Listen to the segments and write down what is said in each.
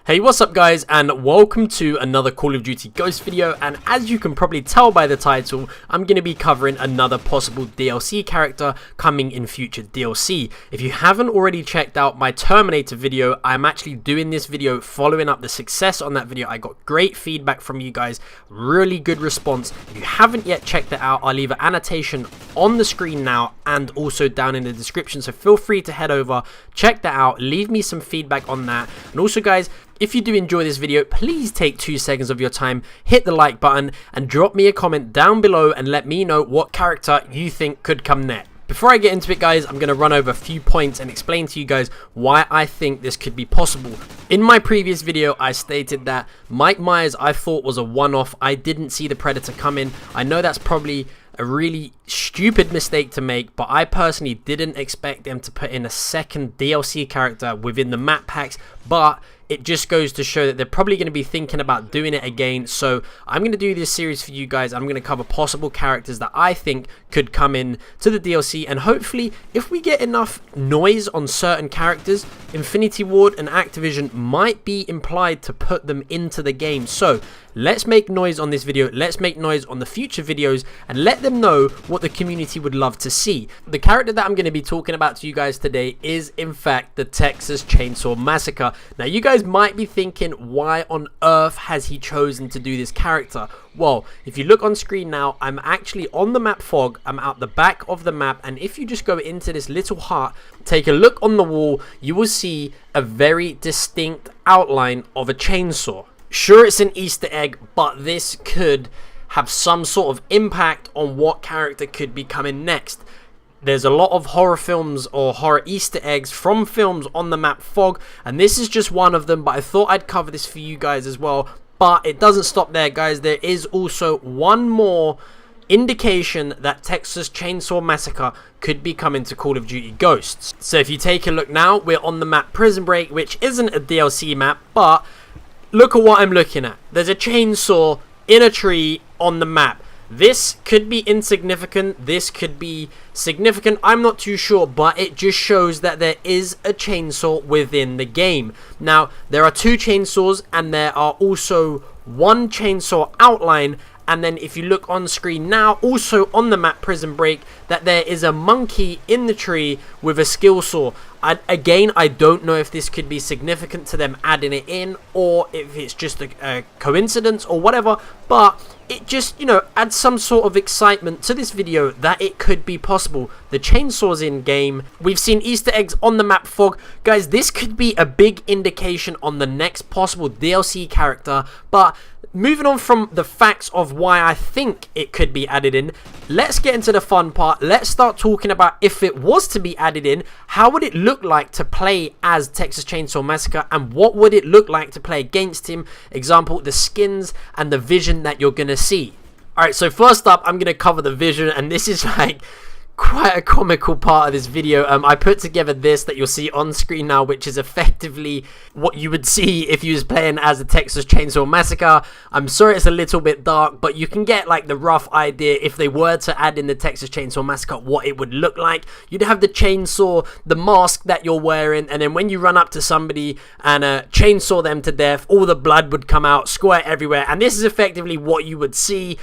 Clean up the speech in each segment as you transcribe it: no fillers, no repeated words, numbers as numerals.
Hey, what's up guys, and welcome to another Call of Duty Ghost video. And as you can probably tell by the title, I'm going to be covering another possible DLC character coming in future DLC. If you haven't already checked out my Terminator video, I'm actually doing this video following up the success on that video. I got great feedback from you guys, really good response. If you haven't yet checked it out, I'll leave an annotation on the screen now and also down in the description, so feel free to head over, check that out, leave me some feedback on that. And also guys, if you do enjoy this video, please take 2 seconds of your time, hit the like button and drop me a comment down below and let me know what character you think could come next. Before I get into it guys, I'm going to run over a few points and explain to you guys why I think this could be possible. In my previous video, I stated that Mike Myers I thought was a one-off. I didn't see the Predator come in. I know that's probably a really stupid mistake to make, but I personally didn't expect them to put in a second DLC character within the map packs, but it just goes to show that they're probably going to be thinking about doing it again. So I'm going to do this series for you guys. I'm going to cover possible characters that I think could come in to the DLC, and hopefully if we get enough noise on certain characters, Infinity Ward and Activision might be implied to put them into the game. So let's make noise on this video, let's make noise on the future videos, and let them know what the community would love to see. The character that I'm going to be talking about to you guys today is in fact the Texas Chainsaw Massacre. Now you guys might be thinking, why on earth has he chosen to do this character? Well, if you look on screen now, I'm actually on the map Fog. I'm out the back of the map, and if you just go into this little hut, take a look on the wall, you will see a very distinct outline of a chainsaw. Sure, it's an Easter egg, but this could have some sort of impact on what character could be coming next. There's a lot of horror films or horror Easter eggs from films on the map Fog, and this is just one of them, but I thought I'd cover this for you guys as well. But it doesn't stop there guys, there is also one more indication that Texas Chainsaw Massacre could be coming to Call of Duty Ghosts. So if you take a look now, we're on the map Prison Break, which isn't a DLC map, but look at what I'm looking at. There's a chainsaw in a tree on the map. This could be insignificant, this could be significant, I'm not too sure, but it just shows that there is a chainsaw within the game. Now, there are 2 chainsaws, and there are also 1 chainsaw outline, and then if you look on screen now, also on the map Prison Break, that there is a monkey in the tree with a skill saw. Again, I don't know if this could be significant to them adding it in, or if it's just a coincidence or whatever, but it just, you know, adds some sort of excitement to this video that it could be possible. The chainsaw's in game. We've seen Easter eggs on the map Fog. Guys, this could be a big indication on the next possible DLC character, but moving on from the facts of why I think it could be added in, let's get into the fun part. Let's start talking about, if it was to be added in, how would it look like to play as Texas Chainsaw Massacre, and what would it look like to play against him? Example, the skins and the vision that you're going to see. Alright, so first up, I'm going to cover the vision, and this is like quite a comical part of this video. I put together this that you'll see on screen now, which is effectively what you would see if you was playing as the Texas Chainsaw Massacre. I'm sorry it's a little bit dark, but you can get like the rough idea if they were to add in the Texas Chainsaw Massacre, what it would look like. You'd have the chainsaw, the mask that you're wearing, and then when you run up to somebody and chainsaw them to death, all the blood would come out, squirt everywhere, and this is effectively what you would see.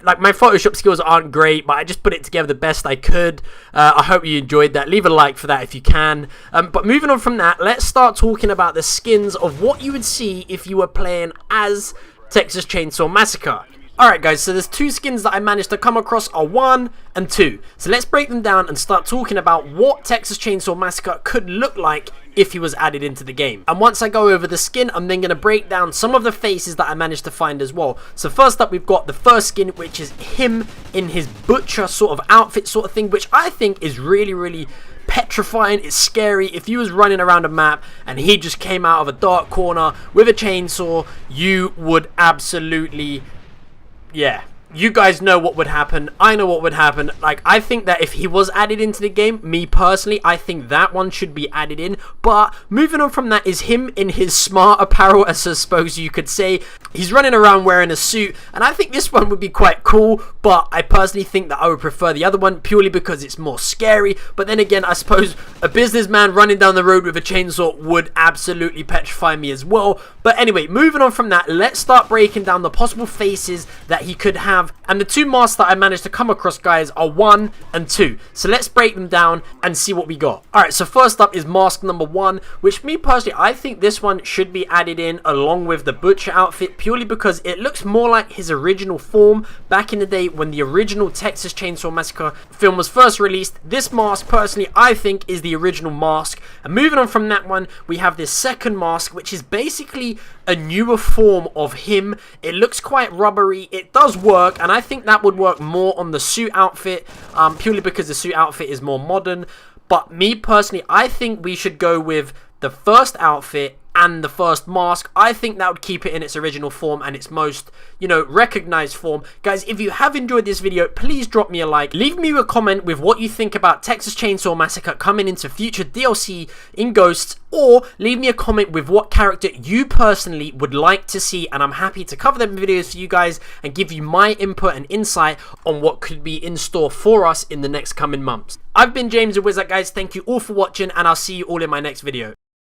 Like, my Photoshop skills aren't great, but I just put it together the best I could. I hope you enjoyed that. Leave a like for that if you can. But moving on from that, let's start talking about the skins of what you would see if you were playing as Texas Chainsaw Massacre. Alright guys, so there's 2 skins that I managed to come across, are 1 and 2. So let's break them down and start talking about what Texas Chainsaw Massacre could look like if he was added into the game. And once I go over the skin, I'm then going to break down some of the faces that I managed to find as well. So first up, we've got the first skin, which is him in his butcher sort of outfit sort of thing, which I think is really petrifying. It's scary. If you was running around a map and he just came out of a dark corner with a chainsaw, you would absolutely, yeah, You guys know what would happen. I know what would happen. Like, I think that if he was added into the game, me personally, I think that one should be added in. But moving on from that is him in his smart apparel, as I suppose you could say. He's running around wearing a suit, and I think this one would be quite cool, but I personally think that I would prefer the other one purely because it's more scary. But then again, I suppose a businessman running down the road with a chainsaw would absolutely petrify me as well. But anyway, moving on from that, let's start breaking down the possible faces that he could have. And the two masks that I managed to come across, guys, are 1 and 2. So let's break them down and see what we got. Alright, so first up is mask number 1, which me personally, I think this one should be added in along with the butcher outfit, purely because it looks more like his original form back in the day when the original Texas Chainsaw Massacre film was first released. This mask, personally, I think is the original mask. And moving on from that one, we have this second mask, which is basically a newer form of him. It looks quite rubbery. It does work, and I think that would work more on the suit outfit, purely because the suit outfit is more modern. But me personally, I think we should go with the first outfit and the first mask. I think that would keep it in its original form and its most, recognized form. Guys, if you have enjoyed this video, please drop me a like. Leave me a comment with what you think about Texas Chainsaw Massacre coming into future DLC in Ghosts, or leave me a comment with what character you personally would like to see, and I'm happy to cover them videos for you guys and give you my input and insight on what could be in store for us in the next coming months. I've been James the Wizzite, guys. Thank you all for watching, and I'll see you all in my next video.